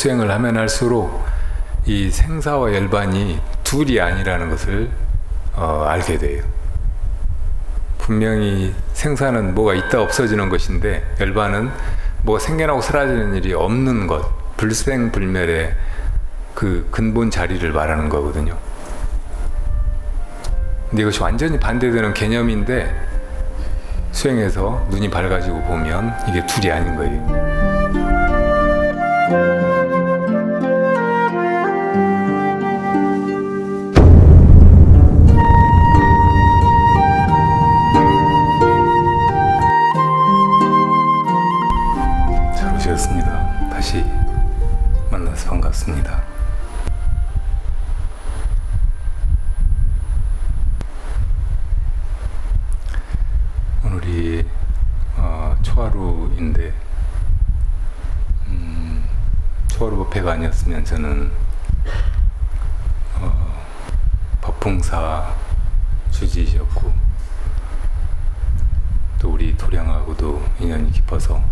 수행을 하면 할수록 이 생사와 열반이 둘이 아니라는 것을 알게 돼요. 분명히 생사는 뭐가 있다 없어지는 것인데 열반은 뭐가 생겨나고 사라지는 일이 없는 것, 불생불멸의 그 근본 자리를 말하는 거거든요. 근데 이것이 완전히 반대되는 개념인데 수행해서 눈이 밝아지고 보면 이게 둘이 아닌 거예요. 잘 오셨습니다. 다시 만나서 반갑습니다. 오늘이 초하루인데 초하루 법회가 아니었으면 저는 법풍사 주지이셨고 또 우리 도량하고도 인연이 깊어서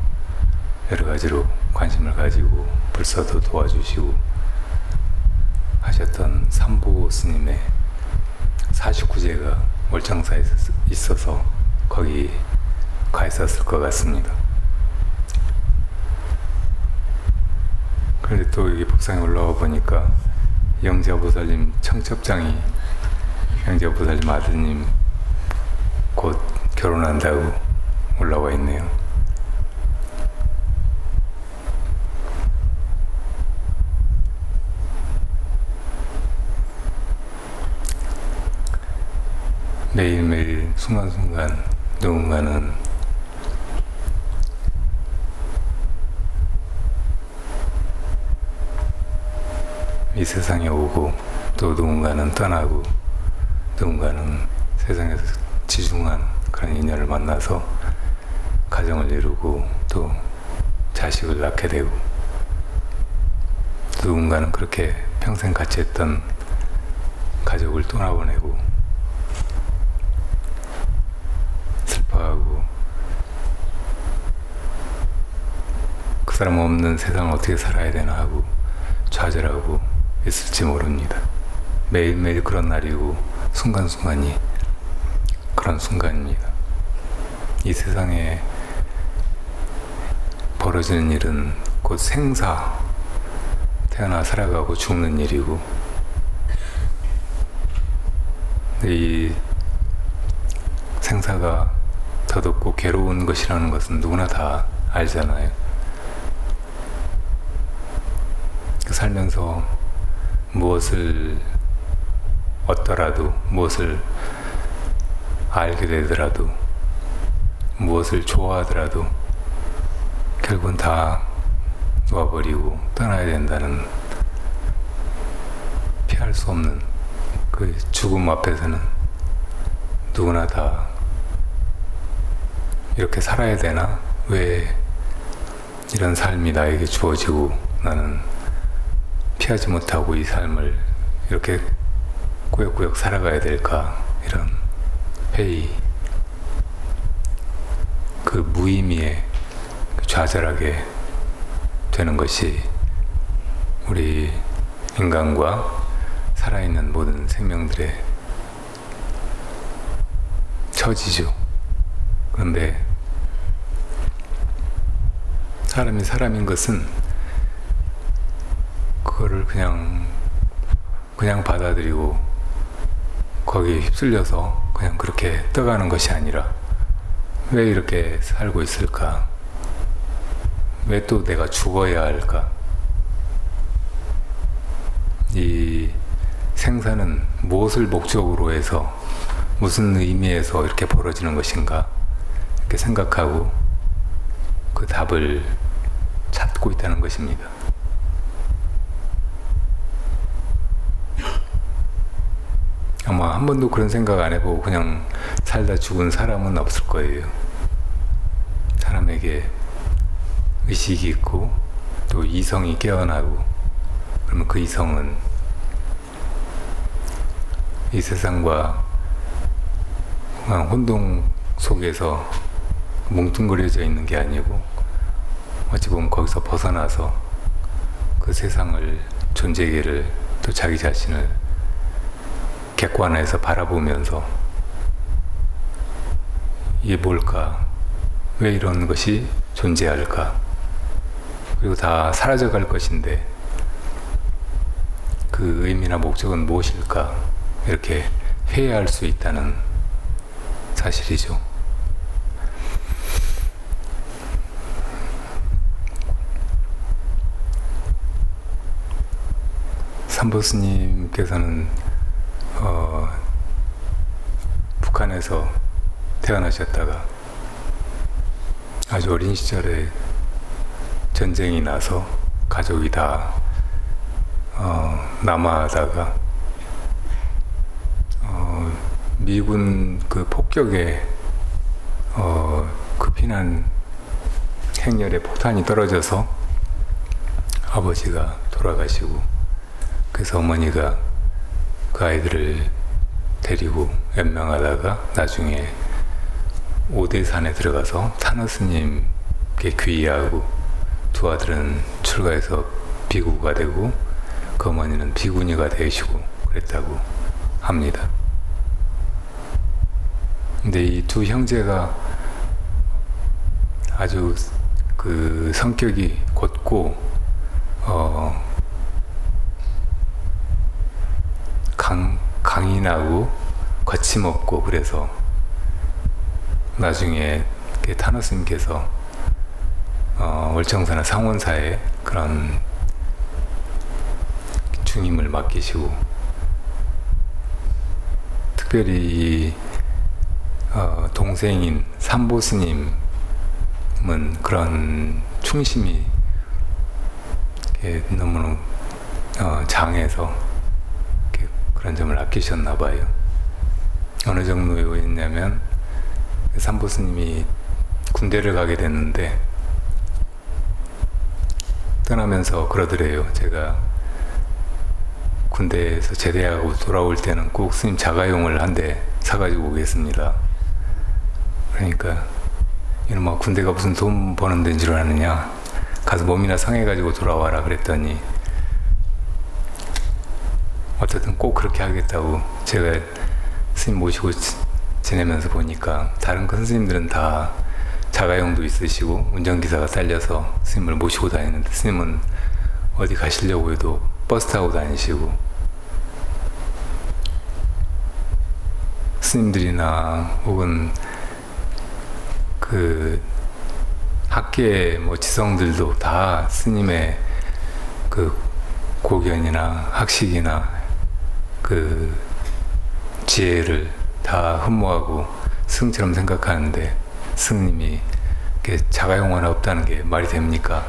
여러 가지로 관심을 가지고 불사도 도와주시고 하셨던 삼보 스님의 49제가 월장사에 있어서 거기 가 있었을 것 같습니다. 그런데 또 여기 법상에 올라와 보니까 영자보살님 청첩장이 영자보살님 아드님 곧 결혼한다고 올라와 있네요. 매일매일 순간순간 누군가는 이 세상에 오고 또 누군가는 떠나고 누군가는 세상에서 지중한 그런 인연을 만나서 가정을 이루고 또 자식을 낳게 되고 누군가는 그렇게 평생 같이 했던 가족을 떠나보내고 슬퍼하고 그 사람 없는 세상을 어떻게 살아야 되나 하고 좌절하고 있을지 모릅니다. 매일매일 그런 날이고 순간순간이 그런 순간입니다. 이 세상에 벌어지는 일은 곧 생사, 태어나 살아가고 죽는 일이고 이 생사가 더덥고 괴로운 것이라는 것은 누구나 다 알잖아요. 살면서 무엇을 얻더라도 무엇을 알게 되더라도 무엇을 좋아하더라도 결국은 다 놓아버리고 떠나야 된다는 피할 수 없는 그 죽음 앞에서는 누구나 다 이렇게 살아야 되나? 왜 이런 삶이 나에게 주어지고 나는 피하지 못하고 이 삶을 이렇게 꾸역꾸역 살아가야 될까? 이런 회의, 그 무의미에 좌절하게 되는 것이 우리 인간과 살아있는 모든 생명들의 처지죠. 그런데 사람이 사람인 것은 그거를 그냥 받아들이고 거기에 휩쓸려서 그냥 그렇게 떠가는 것이 아니라 왜 이렇게 살고 있을까? 왜 또 내가 죽어야 할까? 이 생사는 무엇을 목적으로 해서 무슨 의미에서 이렇게 벌어지는 것인가? 이렇게 생각하고 그 답을 찾고 있다는 것입니다. 아마 한 번도 그런 생각 안 해보고 그냥 살다 죽은 사람은 없을 거예요. 사람에게 의식이 있고 또 이성이 깨어나고 그러면 그 이성은 이 세상과 혼동 속에서 뭉뚱그려져 있는 게 아니고 어찌 보면 거기서 벗어나서 그 세상을, 존재계를, 또 자기 자신을 객관화해서 바라보면서 이게 뭘까? 왜 이런 것이 존재할까? 그리고 다 사라져갈 것인데 그 의미나 목적은 무엇일까? 이렇게 회의할 수 있다는 사실이죠. 삼보스님께서는 북한에서 태어나셨다가 아주 어린 시절에 전쟁이 나서 가족이 다 남하하다가 미군 그 폭격에 그 피난 행렬에 포탄이 떨어져서 아버지가 돌아가시고, 그래서 어머니가 그 아이들을 데리고 연명하다가 나중에 오대산에 들어가서 타너 스님께 귀의하고, 두 아들은 출가해서 비구가 되고 그 어머니는 비구니가 되시고 그랬다고 합니다. 근데 이 두 형제가 아주 그 성격이 곧고 강인하고 거침없고, 그래서 나중에 타너 스님께서 월정사나 상원사에 그런 중임을 맡기시고, 특별히 동생인 삼보스님은 그런 충심이 너무 장해서 그런 점을 아끼셨나 봐요. 어느 정도였냐면 삼보스님이 군대를 가게 됐는데 떠나면서 그러더래요. 제가 군대에서 제대하고 돌아올 때는 꼭 스님 자가용을 한 대 사가지고 오겠습니다. 그러니까 이놈아, 군대가 무슨 돈 버는 데인 줄 아느냐, 가서 몸이나 상해가지고 돌아와라 그랬더니 어쨌든 꼭 그렇게 하겠다고. 제가 스님 모시고 지내면서 보니까 다른 큰 스님들은 다 자가용도 있으시고 운전기사가 딸려서 스님을 모시고 다니는데, 스님은 어디 가시려고 해도 버스 타고 다니시고, 스님들이나 혹은 그 학계 뭐 지성들도 다 스님의 그 고견이나 학식이나 그 지혜를 다 흠모하고 스승처럼 생각하는데, 스님이 자가용 하나 없다는 게 말이 됩니까?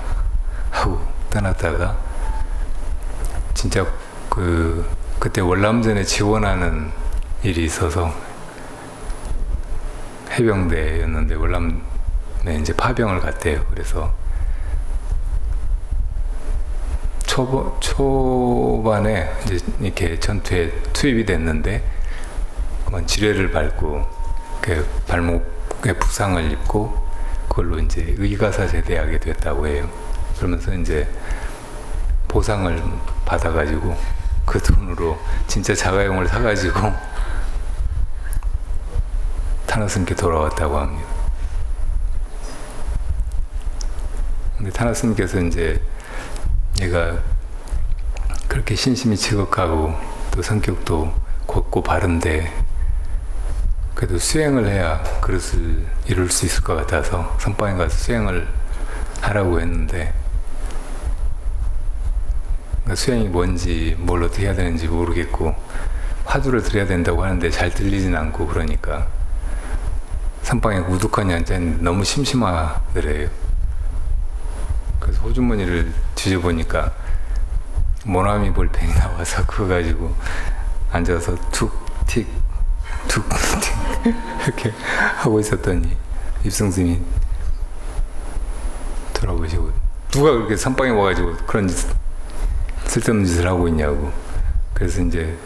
하고 떠났다가 진짜 그때 월남전에 지원하는 일이 있어서 해병대였는데 월남에 이제 파병을 갔대요. 그래서 초반에 이제 이렇게 전투에 투입이 됐는데 지뢰를 밟고 발목에 부상을 입고 그걸로 이제 의가사 제대하게 됐다고 해요. 그러면서 이제 보상을 받아가지고 그 돈으로 진짜 자가용을 사가지고 타너 스님께 돌아왔다고 합니다. 근데 타너 스님께서 이제 얘가 그렇게 신심이 지극하고 또 성격도 곧고 바른데 그래도 수행을 해야 그릇을 이룰 수 있을 것 같아서 선방에 가서 수행을 하라고 했는데, 그러니까 수행이 뭔지 뭘 어떻게 해야 되는지 모르겠고 화두를 드려야 된다고 하는데 잘 들리진 않고, 그러니까 선방에 우두커니 앉아있는데 너무 심심하더래요. 그래서 호주머니를 뒤져보니까 모나미 볼펜이 나와서 그거 가지고 앉아서 툭틱 툭틱 이렇게 하고 있었더니 입성스님이 돌아보시고, 누가 그렇게 선방에 와가지고 그런 쓸데없는 짓을 하고 있냐고. 그래서 이제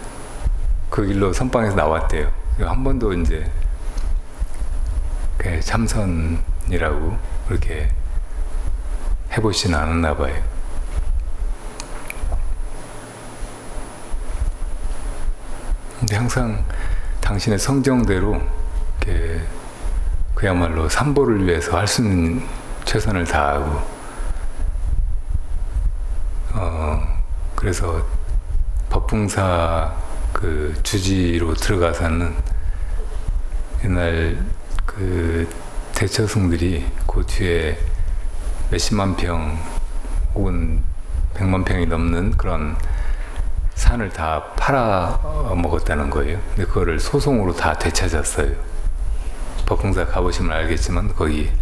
그 길로 선방에서 나왔대요. 한 번도 이제 참선이라고 그렇게 해보지는 않았나 봐요. 근데 항상 당신의 성정대로 이렇게 그야말로 삼보를 위해서 할 수 있는 최선을 다하고, 그래서 법붕사 그 주지로 들어가서는 옛날 그 대처승들이 그 뒤에 몇십만 평 혹은 100만 평이 넘는 그런 산을 다 팔아 먹었다는 거예요. 근데 그거를 소송으로 다 되찾았어요. 법붕사 가보시면 알겠지만 거기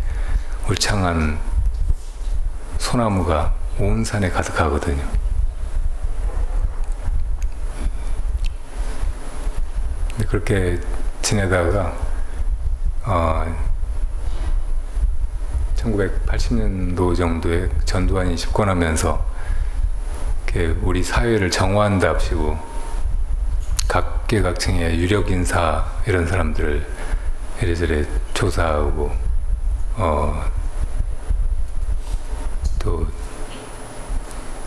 울창한 소나무가 온 산에 가득하거든요. 근데 그렇게 지내다가 1980년도 정도에 전두환이 집권하면서 우리 사회를 정화한답시고 각계각층의 유력 인사 이런 사람들을 이래저래 조사하고 또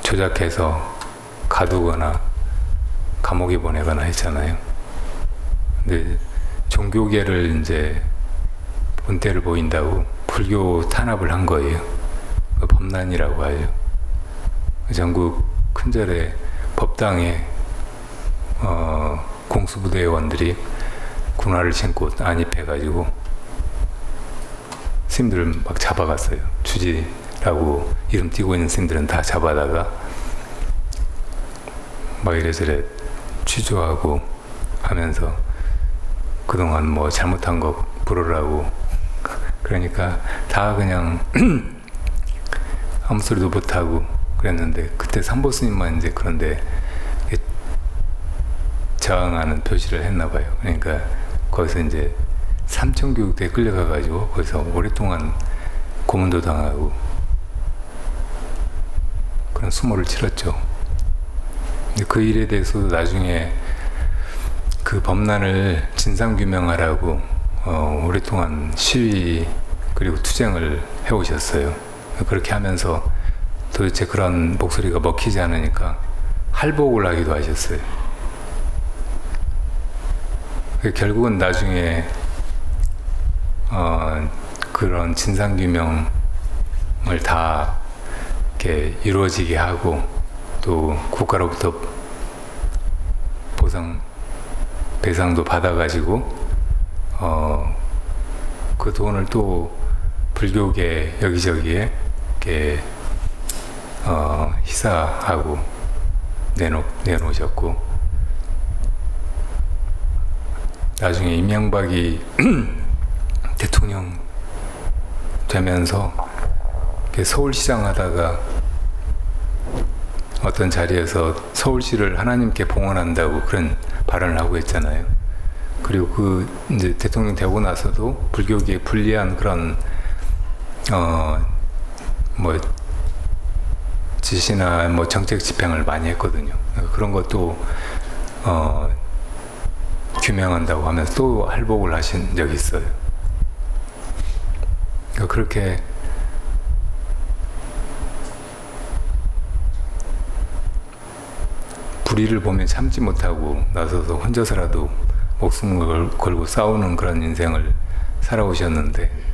조작해서 가두거나 감옥에 보내거나 했잖아요. 근데 종교계를 이제 본때를 보인다고 불교 탄압을 한 거예요. 법난이라고 하죠. 전국 큰절에 법당에 공수부대원들이 군화를 신고 안입해가지고 스님들을 막 잡아갔어요. 주지라고 이름 띄고 있는 스님들은 다 잡아다가 막 이래저래 취조하고 하면서 그동안 뭐 잘못한 거 부르라고, 그러니까 다 그냥 아무 소리도 못하고 그랬는데, 그때 삼보 스님만 이제 그런데 저항하는 표시를 했나 봐요. 그러니까 거기서 이제 삼천교육대에 끌려가가지고 거기서 오랫동안 고문도 당하고 그런 수모를 치렀죠. 근데 그 일에 대해서도 나중에 그 법난을 진상규명하라고 오랫동안 시위 그리고 투쟁을 해오셨어요. 그렇게 하면서 도대체 그런 목소리가 먹히지 않으니까 할복을 하기도 하셨어요. 결국은 나중에 그런 진상규명을 다 이렇게 이루어지게 하고 또 국가로부터 배상도 받아가지고 그 돈을 또 불교계 여기저기에 이렇게 희사하고 내놓으셨고, 나중에 이명박이 대통령 되면서 서울시장 하다가 어떤 자리에서 서울시를 하나님께 봉헌한다고 그런 발언을 하고 있잖아요. 그리고 그 이제 대통령 되고 나서도 불교계에 불리한 그런 뭐 지시나 뭐 정책 집행을 많이 했거든요. 그런 것도 규명한다고 하면서 또 할복을 하신 적이 있어요. 그렇게 불의를 보면 참지 못하고 나서서 혼자서라도 목숨을 걸고 싸우는 그런 인생을 살아오셨는데,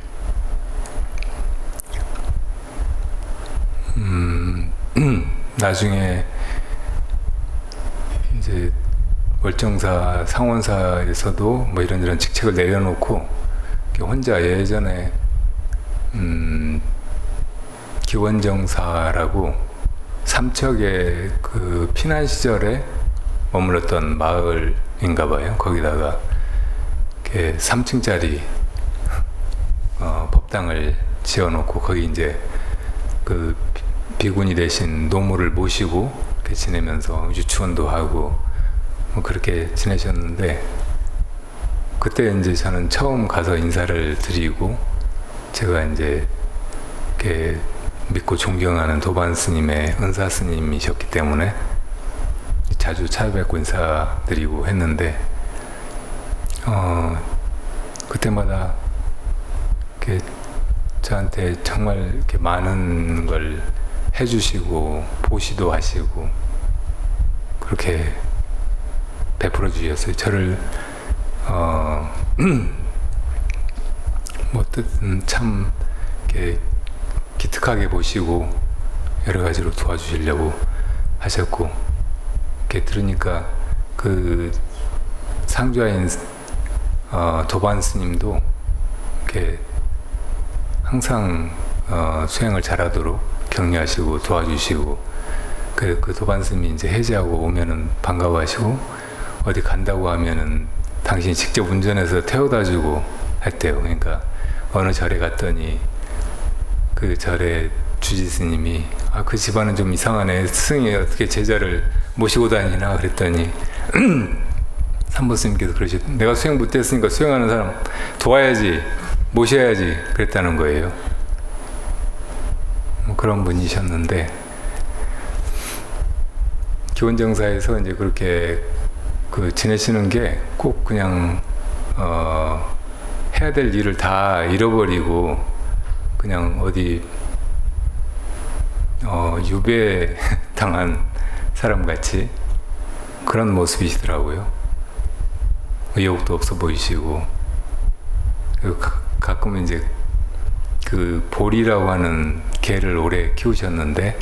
나중에 이제 월정사 상원사에서도 뭐 이런저런 직책을 내려놓고 혼자 예전에 기원정사라고 삼척의 그 피난 시절에 머물렀던 마을인가 봐요. 거기다가 이렇게 3층짜리 법당을 지어놓고 거기 이제 그 비구니 대신 노모를 모시고 이렇게 지내면서 유치원도 하고 뭐 그렇게 지내셨는데, 그때 이제 저는 처음 가서 인사를 드리고, 제가 이제 이렇게 믿고 존경하는 도반 스님의 은사 스님이셨기 때문에 자주 찾아뵙고 인사드리고 했는데, 그때마다 이렇게 저한테 정말 이렇게 많은 걸 해주시고 보시도 하시고 그렇게 베풀어 주셨어요. 저를 뭐 어쨌든 참 이렇게 기특하게 보시고 여러 가지로 도와주시려고 하셨고, 이렇게 들으니까 그 상주하인 도반 스님도 이렇게 항상 수행을 잘하도록 격려하시고 도와주시고, 그 도반 스님이 이제 해제하고 오면은 반가워하시고, 어디 간다고 하면은 당신이 직접 운전해서 태워다주고 했대요. 그러니까 어느 절에 갔더니 그 절에 주지 스님이 그 집안은 좀 이상하네, 스승이 어떻게 제자를 모시고 다니나 그랬더니 삼보 스님께서 그러셨, 내가 수행 못했으니까 수행하는 사람 도와야지, 모셔야지 그랬다는 거예요. 뭐 그런 분이셨는데, 기원정사에서 이제 그렇게 지내시는 게 꼭 그냥 해야 될 일을 다 잃어버리고 그냥 어디 유배 당한 사람같이 그런 모습이시더라고요. 의욕도 없어 보이시고, 가끔은 이제 그 보리라고 하는 개를 오래 키우셨는데,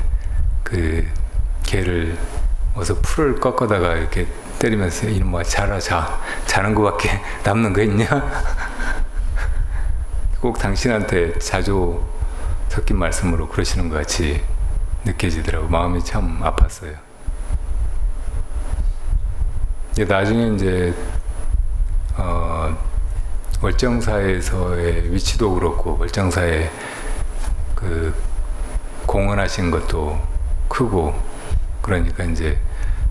그 개를 어서 풀을 꺾어다가 이렇게 때리면서 이놈아 자는 거밖에 남는 거 있냐? 꼭 당신한테 자주 섞인 말씀으로 그러시는 것 같이 느껴지더라고. 마음이 참 아팠어요. 나중에 이제 월정사에서의 위치도 그렇고, 월정사에 그 공헌하신 것도 크고, 그러니까 이제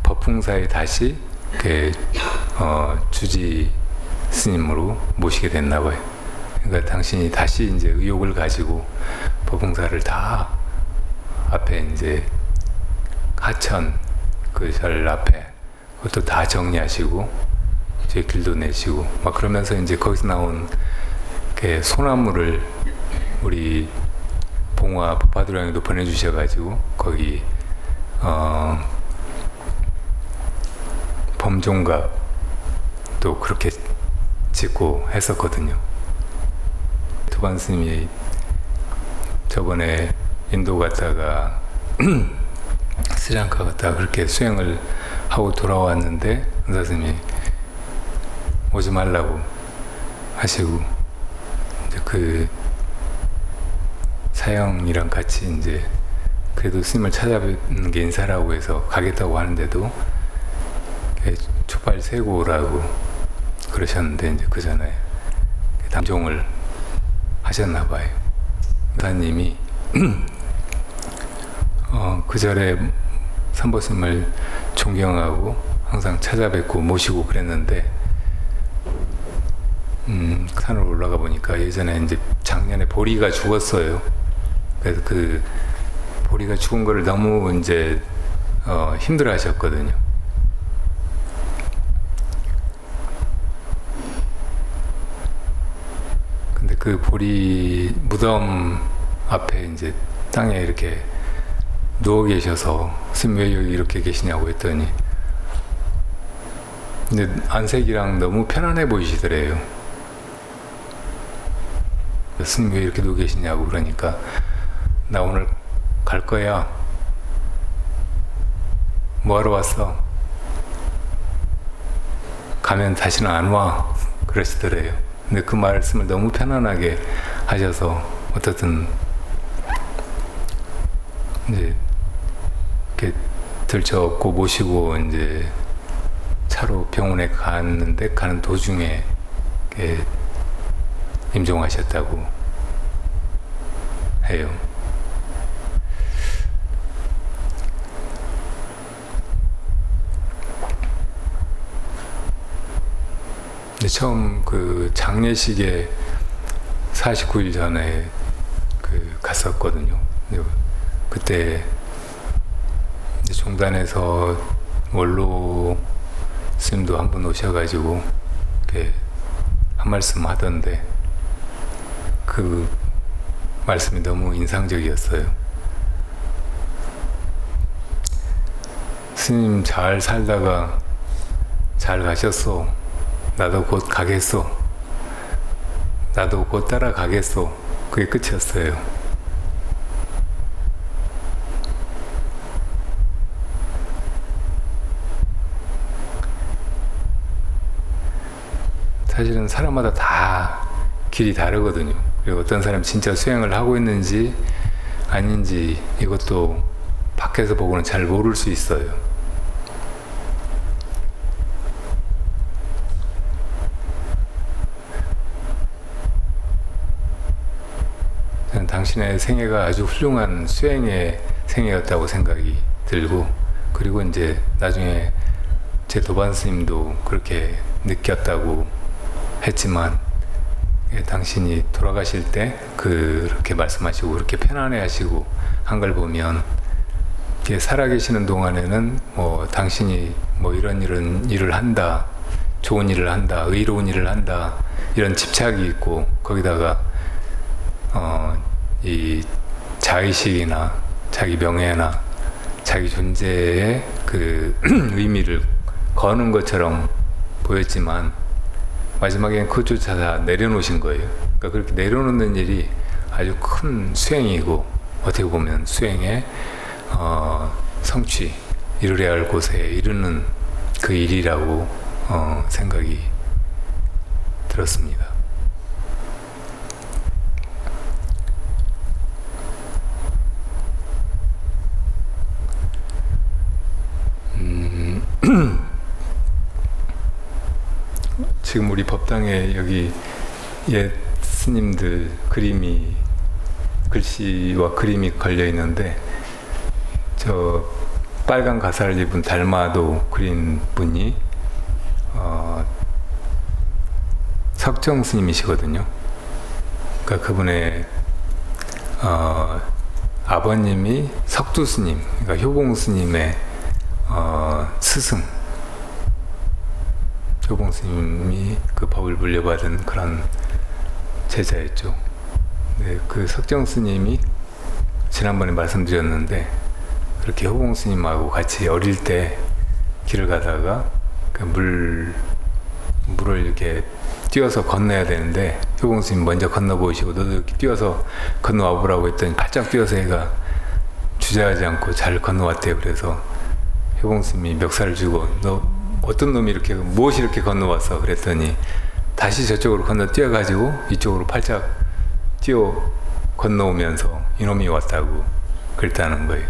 법풍사에 다시 이렇게 주지 스님으로 모시게 됐나 봐요. 그러니까 당신이 다시 이제 의욕을 가지고 법풍사를 다 앞에 이제 하천 그 절 앞에 그것도 다 정리하시고 이제 길도 내시고 막 그러면서 이제 거기서 나온 그 소나무를 우리 봉화 법화도량에도 보내주셔가지고 거기 범종각도 그렇게 짓고 했었거든요. 도반 스님이 저번에 인도 갔다가 스리랑카 갔다가 그렇게 수행을 하고 돌아왔는데 은사 스님이 오지 말라고 하시고, 이제 그 사형이랑 같이 이제 그래도 스님을 찾아뵙는 게 인사라고 해서 가겠다고 하는데도 촛발 세고 오라고 그러셨는데, 이제 그 전에 남종을 하셨나 봐요. 은사님이 그 절에 삼보스님을 존경하고 항상 찾아뵙고 모시고 그랬는데, 산으로 올라가 보니까 예전에 이제 작년에 보리가 죽었어요. 그래서 그 보리가 죽은 거를 너무 이제 힘들어 하셨거든요. 근데 그 보리 무덤 앞에 이제 땅에 이렇게 누워 계셔서 스님 왜 여기 이렇게 계시냐고 했더니 근데 안색이랑 너무 편안해 보이시더래요. 스님 왜 이렇게 누워 계시냐고 그러니까 나 오늘 갈 거야. 뭐하러 왔어? 가면 다시는 안 와. 그러시더래요. 근데 그 말씀을 너무 편안하게 하셔서 어떻든 이제 이렇게 들쳐업고 모시고 이제 차로 병원에 갔는데 가는 도중에 이렇게 임종하셨다고 해요. 근데 처음 그 장례식에 49일 전에 갔었거든요. 그때 이제 종단에서 원로 스님도 한 분 오셔가지고 이렇게 한 말씀 하던데 그 말씀이 너무 인상적이었어요. 스님 잘 살다가 잘 가셨소. 나도 곧 가겠소. 나도 곧 따라가겠소. 그게 끝이었어요. 사실은 사람마다 다 길이 다르거든요. 그리고 어떤 사람이 진짜 수행을 하고 있는지 아닌지 이것도 밖에서 보고는 잘 모를 수 있어요. 저는 당신의 생애가 아주 훌륭한 수행의 생애였다고 생각이 들고, 그리고 이제 나중에 제 도반 스님도 그렇게 느꼈다고 했지만, 당신이 돌아가실 때 그렇게 말씀하시고 그렇게 편안해하시고 한 걸 보면, 살아계시는 동안에는 뭐 당신이 뭐 이런 일을 한다, 좋은 일을 한다, 의로운 일을 한다, 이런 집착이 있고, 거기다가 이 자의식이나 자기 명예나 자기 존재의 그 의미를 거는 것처럼 보였지만, 마지막엔 그조차 다 내려놓으신 거예요. 그러니까 그렇게 내려놓는 일이 아주 큰 수행이고, 어떻게 보면 수행의 성취, 이루어야 할 곳에 이르는 그 일이라고 생각이 들었습니다. 지금 우리 법당에 여기 옛 스님들 글씨와 그림이 걸려 있는데, 저 빨간 가사를 입은 달마도 그린 분이 석정 스님이시거든요. 그러니까 그분의 아버님이 석두 스님, 그러니까 효봉 스님의 스승, 효봉 스님이 그 법을 물려받은 그런 제자였죠. 네, 그 석정 스님이 지난번에 말씀드렸는데, 그렇게 효봉 스님하고 같이 어릴 때 길을 가다가 그 물을 이렇게 뛰어서 건너야 되는데, 효봉 스님 먼저 건너 보이시고 너도 이렇게 뛰어서 건너와 보라고 했더니 바짝 뛰어서 얘가 주저하지 않고 잘 건너왔대요. 그래서 효봉 스님이 멱살을 주고, 너 어떤 놈이 이렇게 무엇이 이렇게 건너왔어? 그랬더니 다시 저쪽으로 건너 뛰어가지고 이쪽으로 팔짝 뛰어 건너오면서 이놈이 왔다고 그랬다는 거예요.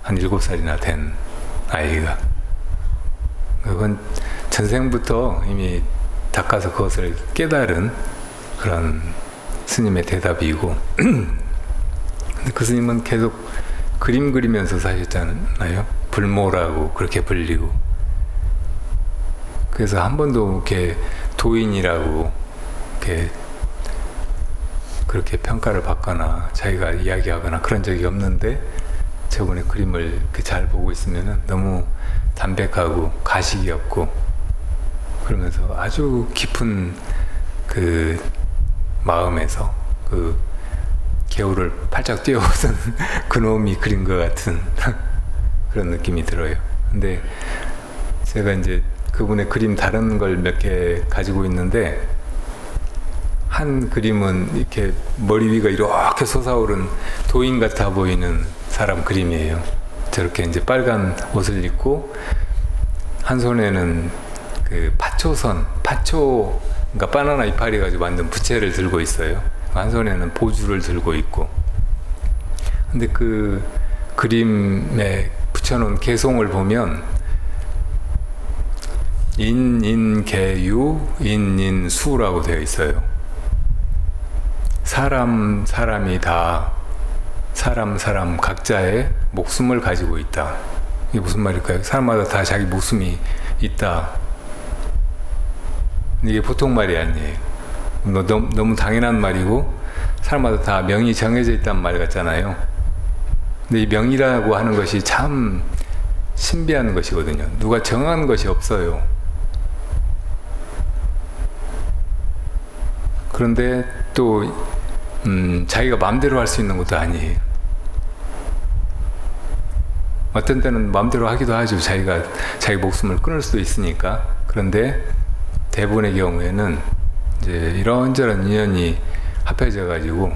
한 7살이나 된 아이가. 그건 전생부터 이미 닦아서 그것을 깨달은 그런 스님의 대답이고, 근데 그 스님은 계속 그림 그리면서 사셨잖아요. 불모라고 그렇게 불리고. 그래서 한 번도 이렇게 도인이라고 이렇게 그렇게 평가를 받거나 자기가 이야기하거나 그런 적이 없는데, 저번에 그림을 이렇게 잘 보고 있으면 너무 담백하고 가식이 없고, 그러면서 아주 깊은 그 마음에서 그 개울을 팔짝 뛰어오던 그놈이 그린 것 같은 그런 느낌이 들어요. 근데 제가 이제 그분의 그림 다른 걸 몇 개 가지고 있는데, 한 그림은 이렇게 머리 위가 이렇게 솟아오른 도인 같아 보이는 사람 그림이에요. 저렇게 이제 빨간 옷을 입고 한 손에는 그 파초, 그러니까 바나나 이파리 가지고 만든 부채를 들고 있어요. 한 손에는 보주를 들고 있고. 근데 그 그림에 붙여놓은 개송을 보면 인인개유 인인수라고 되어 있어요. 사람이 다 사람 각자의 목숨을 가지고 있다. 이게 무슨 말일까요? 사람마다 다 자기 목숨이 있다. 이게 보통 말이 아니에요. 너무 당연한 말이고, 사람마다 다 명이 정해져 있다는 말 같잖아요. 근데 이 명이라고 하는 것이 참 신비한 것이거든요. 누가 정한 것이 없어요. 그런데 또 자기가 마음대로 할 수 있는 것도 아니에요. 어떤 때는 마음대로 하기도 하죠. 자기가 자기 목숨을 끊을 수도 있으니까. 그런데 대부분의 경우에는 이제 이런저런 인연이 합해져 가지고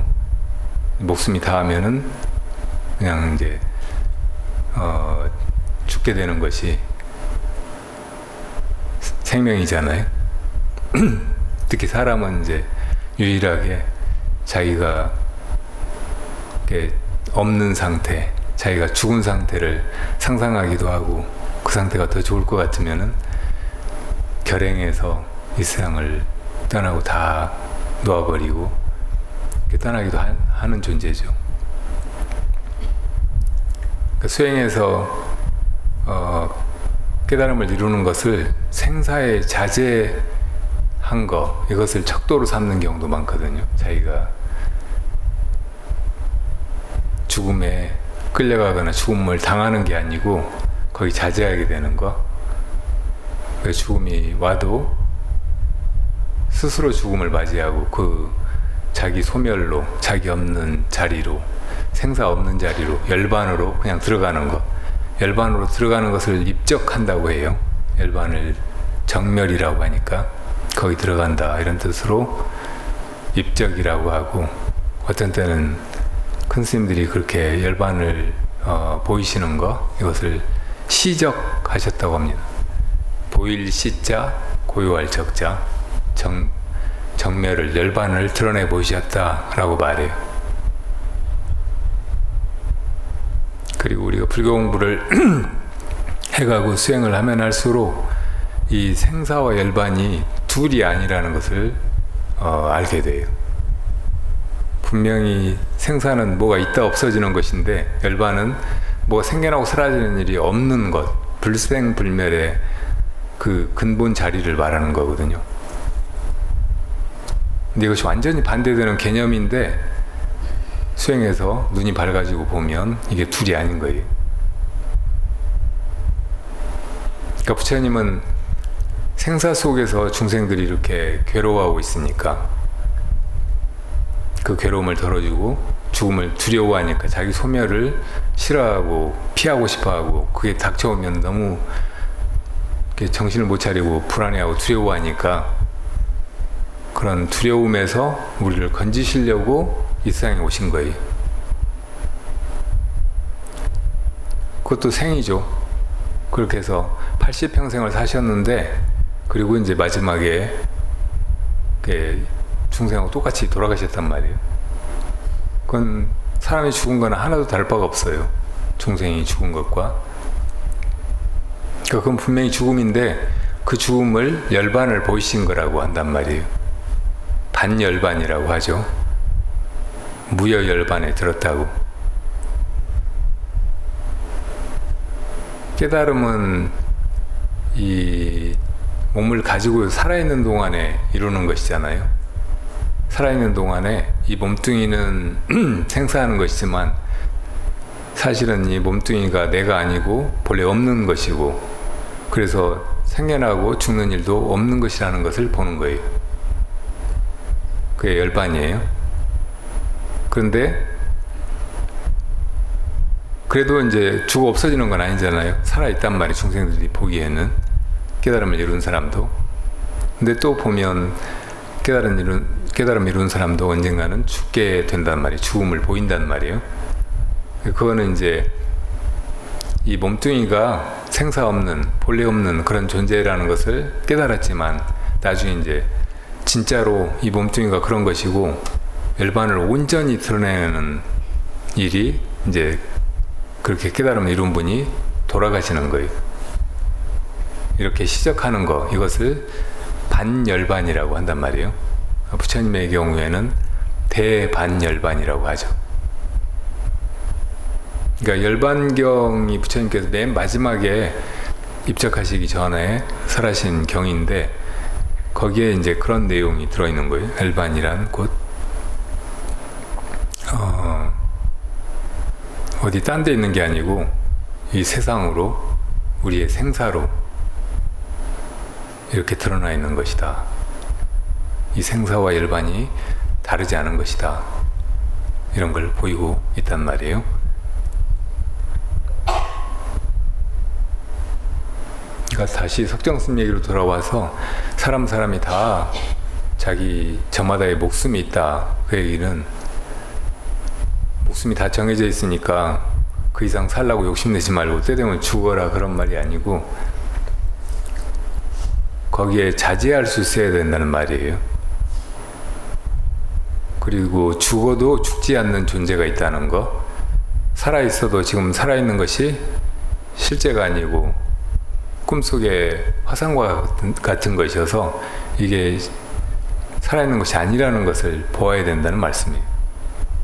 목숨이 닿으면은 그냥 이제 죽게 되는 것이 생명이잖아요. 특히 사람은 이제 유일하게 자기가 없는 상태, 자기가 죽은 상태를 상상하기도 하고, 그 상태가 더 좋을 것 같으면은 결행해서 이 세상을 떠나고 다 놓아버리고 떠나기도 하는 존재죠. 그러니까 수행해서 깨달음을 이루는 것을 생사에 자제한 거, 이것을 척도로 삼는 경우도 많거든요. 자기가 죽음에 끌려가거나 죽음을 당하는 게 아니고 거기 자제하게 되는 거. 죽음이 와도 스스로 죽음을 맞이하고 그 자기 소멸로, 자기 없는 자리로, 생사 없는 자리로, 열반으로 그냥 들어가는 것. 열반으로 들어가는 것을 입적한다고 해요. 열반을 정멸이라고 하니까 거기 들어간다, 이런 뜻으로 입적이라고 하고, 어떤 때는 큰 스님들이 그렇게 열반을 보이시는 거, 이것을 시적하셨다고 합니다. 보일 시자, 고요할 적자, 정멸을, 열반을 드러내 보이셨다라고 말해요. 그리고 우리가 불교 공부를 해가고 수행을 하면 할수록 이 생사와 열반이 둘이 아니라는 것을 알게 돼요. 분명히 생사는 뭐가 있다 없어지는 것인데, 열반은 뭐가 생겨나고 사라지는 일이 없는 것, 불생불멸의 그 근본 자리를 말하는 거거든요. 근데 이것이 완전히 반대되는 개념인데, 수행해서 눈이 밝아지고 보면 이게 둘이 아닌 거예요. 그러니까 부처님은 생사 속에서 중생들이 이렇게 괴로워하고 있으니까 그 괴로움을 덜어주고, 죽음을 두려워하니까 자기 소멸을 싫어하고 피하고 싶어하고, 그게 닥쳐오면 너무 정신을 못 차리고 불안해하고 두려워하니까 그런 두려움에서 우리를 건지시려고 이 세상에 오신 거예요. 그것도 생이죠. 그렇게 해서 80평생을 사셨는데, 그리고 이제 마지막에 중생하고 똑같이 돌아가셨단 말이에요. 그건 사람이 죽은 거는 하나도 다를 바가 없어요. 중생이 죽은 것과. 그건 분명히 죽음인데 그 죽음을 열반을 보이신 거라고 한단 말이에요. 반열반이라고 하죠. 무여열반에 들었다고. 깨달음은 이 몸을 가지고 살아있는 동안에 이루는 것이잖아요. 살아있는 동안에 이 몸뚱이는 생사하는 것이지만 사실은 이 몸뚱이가 내가 아니고 본래 없는 것이고, 그래서 생겨나고 죽는 일도 없는 것이라는 것을 보는 거예요. 그게 열반이에요. 그런데 그래도 이제 죽어 없어지는 건 아니잖아요. 살아있단 말이에요. 중생들이 보기에는, 깨달음을 이룬 사람도. 근데 또 보면 깨달음 이룬 사람도 언젠가는 죽게 된단 말이에요. 죽음을 보인단 말이에요. 그거는 이제 이 몸뚱이가 생사 없는, 본래 없는 그런 존재라는 것을 깨달았지만, 나중에 이제 진짜로 이 몸뚱이가 그런 것이고 열반을 온전히 드러내는 일이 이제 그렇게 깨달음을 이룬 분이 돌아가시는 거예요. 이렇게 시적하는 거, 이것을 반열반이라고 한단 말이에요. 부처님의 경우에는 대반열반이라고 하죠. 그러니까 열반경이 부처님께서 맨 마지막에 입적하시기 전에 설하신 경인데, 거기에 이제 그런 내용이 들어있는 거예요. 열반이란 곧 어디 딴 데 있는 게 아니고 이 세상으로, 우리의 생사로 이렇게 드러나 있는 것이다. 이 생사와 열반이 다르지 않은 것이다. 이런 걸 보이고 있단 말이에요. 제가 다시 석정스님 얘기로 돌아와서 사람이 다 자기 저마다의 목숨이 있다. 그 얘기는 목숨이 다 정해져 있으니까 그 이상 살라고 욕심내지 말고 때 되면 죽어라 그런 말이 아니고 거기에 자제할 수 있어야 된다는 말이에요. 그리고 죽어도 죽지 않는 존재가 있다는 거, 살아있어도 지금 살아있는 것이 실제가 아니고 꿈속의 화상과 같은 것이어서 이게 살아있는 것이 아니라는 것을 보아야 된다는 말씀이에요.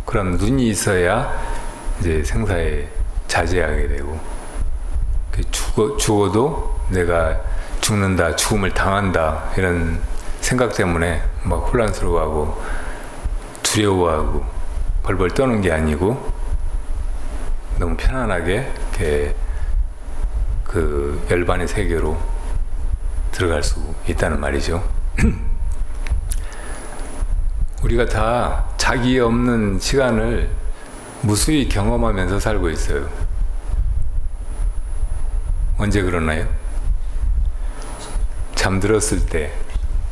그런 눈이 있어야 이제 생사에 자제하게 되고, 죽어도 내가 죽는다, 죽음을 당한다 이런 생각 때문에 막 혼란스러워하고 두려워하고 벌벌 떠는 게 아니고 너무 편안하게 이렇게 그 열반의 세계로 들어갈 수 있다는 말이죠. 우리가 다 자기 없는 시간을 무수히 경험하면서 살고 있어요. 언제 그러나요? 잠들었을 때,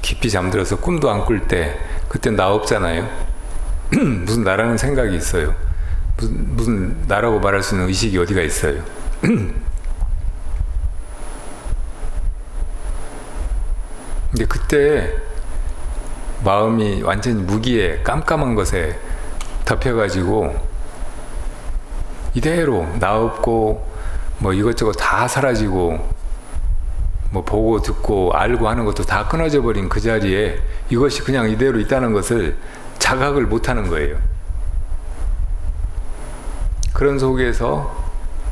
깊이 잠들어서 꿈도 안 꿀 때, 그때 나 없잖아요. 무슨 나라는 생각이 있어요. 무슨 나라고 말할 수 있는 의식이 어디가 있어요. 근데 그때 마음이 완전히 무기에 깜깜한 것에 덮여가지고 이대로 나 없고 뭐 이것저것 다 사라지고 뭐 보고 듣고 알고 하는 것도 다 끊어져 버린 그 자리에 이것이 그냥 이대로 있다는 것을 자각을 못하는 거예요. 그런 속에서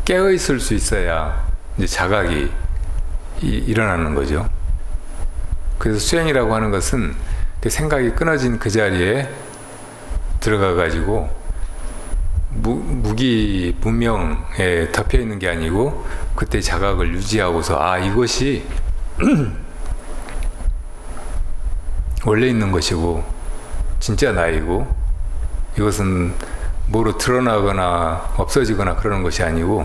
깨어 있을 수 있어야 이제 자각이 일어나는 거죠. 그래서 수행이라고 하는 것은 생각이 끊어진 그 자리에 들어가 가지고 무기 무명에 덮여 있는 게 아니고 그때 자각을 유지하고서 아 이것이 원래 있는 것이고 진짜 나이고 이것은 뭐로 드러나거나 없어지거나 그러는 것이 아니고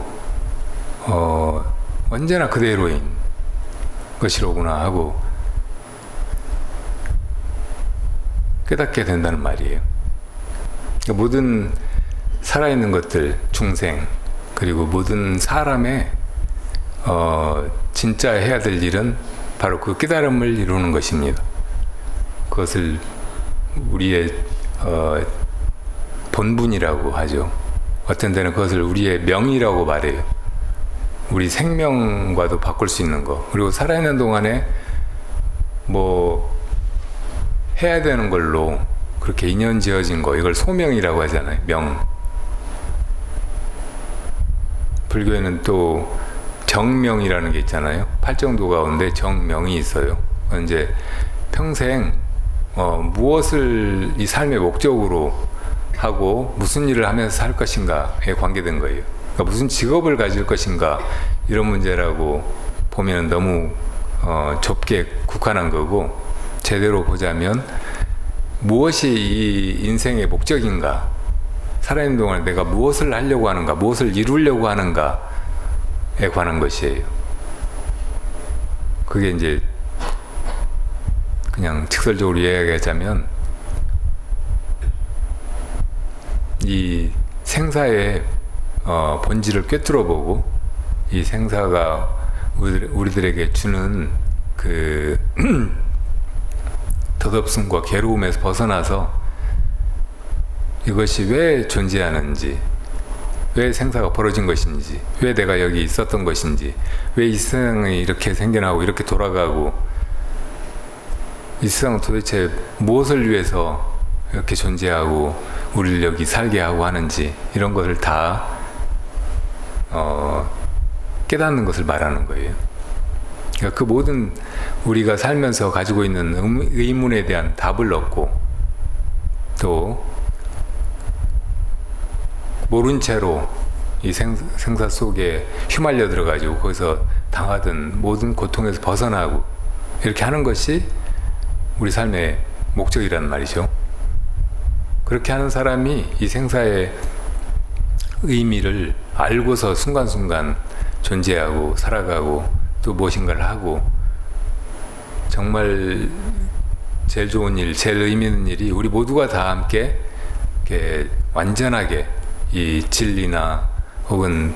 언제나 그대로인 것이로구나 하고 깨닫게 된다는 말이에요. 그러니까 모든 살아있는 것들, 중생, 그리고 모든 사람의 진짜 해야 될 일은 바로 그 깨달음을 이루는 것입니다. 그것을 우리의 본분이라고 하죠. 어떤 데는 그것을 우리의 명이라고 말해요. 우리 생명과도 바꿀 수 있는 거. 그리고 살아있는 동안에 뭐 해야 되는 걸로 그렇게 인연 지어진 거, 이걸 소명이라고 하잖아요. 명. 불교에는 또 정명이라는 게 있잖아요. 팔정도 가운데 정명이 있어요. 이제 평생 무엇을 이 삶의 목적으로 하고 무슨 일을 하면서 살 것인가에 관계된 거예요. 그러니까 무슨 직업을 가질 것인가 이런 문제라고 보면 너무 좁게 국한한 거고, 제대로 보자면 무엇이 이 인생의 목적인가, 살아있는 동안 내가 무엇을 하려고 하는가, 무엇을 이루려고 하는가에 관한 것이에요. 그게 이제 그냥 직설적으로 이야기하자면 이 생사의 본질을 꿰뚫어 보고 이 생사가 우리들에게 주는 그 덧없음과 괴로움에서 벗어나서 이것이 왜 존재하는지, 왜 생사가 벌어진 것인지, 왜 내가 여기 있었던 것인지, 왜 이 세상이 이렇게 생겨나고 이렇게 돌아가고 이 세상은 도대체 무엇을 위해서 이렇게 존재하고 우리를 여기 살게 하고 하는지, 이런 것을 다 깨닫는 것을 말하는 거예요. 그러니까 그 모든 우리가 살면서 가지고 있는 의문에 대한 답을 얻고, 또 모른 채로 이 생사 속에 휘말려 들어가지고 거기서 당하던 모든 고통에서 벗어나고 이렇게 하는 것이 우리 삶의 목적이란 말이죠. 그렇게 하는 사람이 이 생사의 의미를 알고서 순간순간 존재하고 살아가고 또 무엇인가를 하고 정말 제일 좋은 일, 제일 의미 있는 일이 우리 모두가 다 함께 이렇게 완전하게 이 진리나 혹은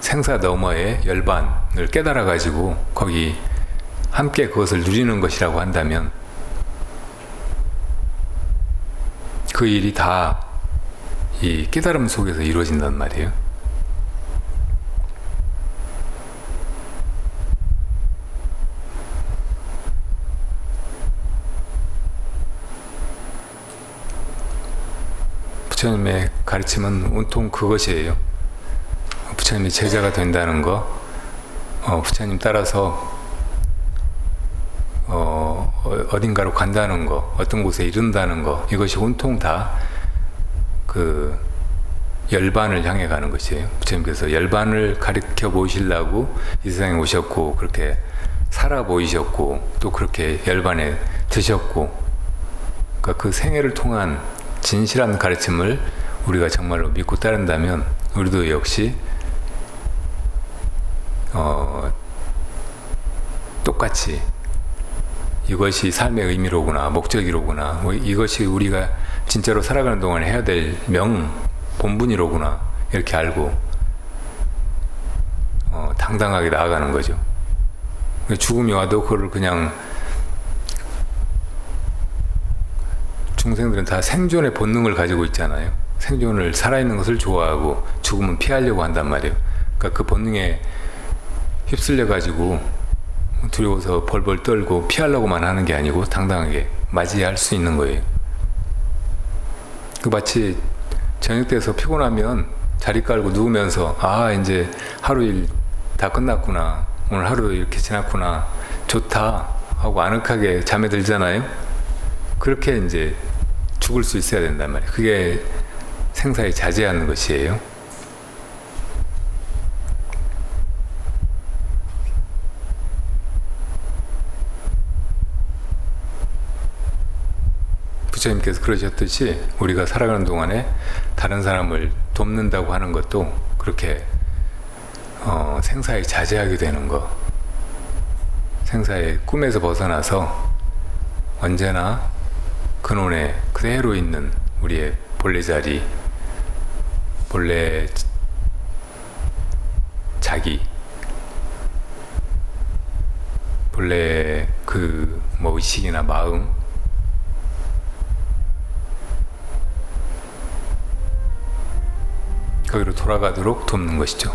생사 너머의 열반을 깨달아 가지고 거기 함께 그것을 누리는 것이라고 한다면 그 일이 다 이 깨달음 속에서 이루어진단 말이에요. 부처님의 가르침은 온통 그것이에요. 부처님의 제자가 된다는 거, 부처님 따라서 어딘가로 간다는 거, 어떤 곳에 이른다는 거, 이것이 온통 다 그 열반을 향해 가는 것이에요. 부처님께서 열반을 가르쳐 보이시려고 이 세상에 오셨고, 그렇게 살아 보이셨고, 또 그렇게 열반에 드셨고, 그러니까 그 생애를 통한 진실한 가르침을 우리가 정말로 믿고 따른다면 우리도 역시 똑같이 이것이 삶의 의미로구나, 목적이로구나, 뭐 이것이 우리가 진짜로 살아가는 동안 해야 될 본분이로구나, 이렇게 알고 당당하게 나아가는 거죠. 죽음이 와도 그걸 그냥, 중생들은 다 생존의 본능을 가지고 있잖아요. 생존을, 살아있는 것을 좋아하고 죽음은 피하려고 한단 말이에요. 그러니까 그 본능에 휩쓸려 가지고 두려워서 벌벌 떨고 피하려고만 하는 게 아니고 당당하게 맞이할 수 있는 거예요. 그 마치 저녁 때에서 피곤하면 자리 깔고 누우면서 이제 하루 일 다 끝났구나, 오늘 하루 이렇게 지났구나, 좋다 하고 아늑하게 잠에 들잖아요. 그렇게 이제 죽을 수 있어야 된단 말이에요. 그게 생사에 자제하는 것이에요. 부처님께서 그러셨듯이 우리가 살아가는 동안에 다른 사람을 돕는다고 하는 것도 그렇게 생사에 자제하게 되는 거, 생사의 꿈에서 벗어나서 언제나 근원에 그대로 있는 우리의 본래 자리, 본래 자기, 본래 그 의식이나 마음, 거기로 돌아가도록 돕는 것이죠.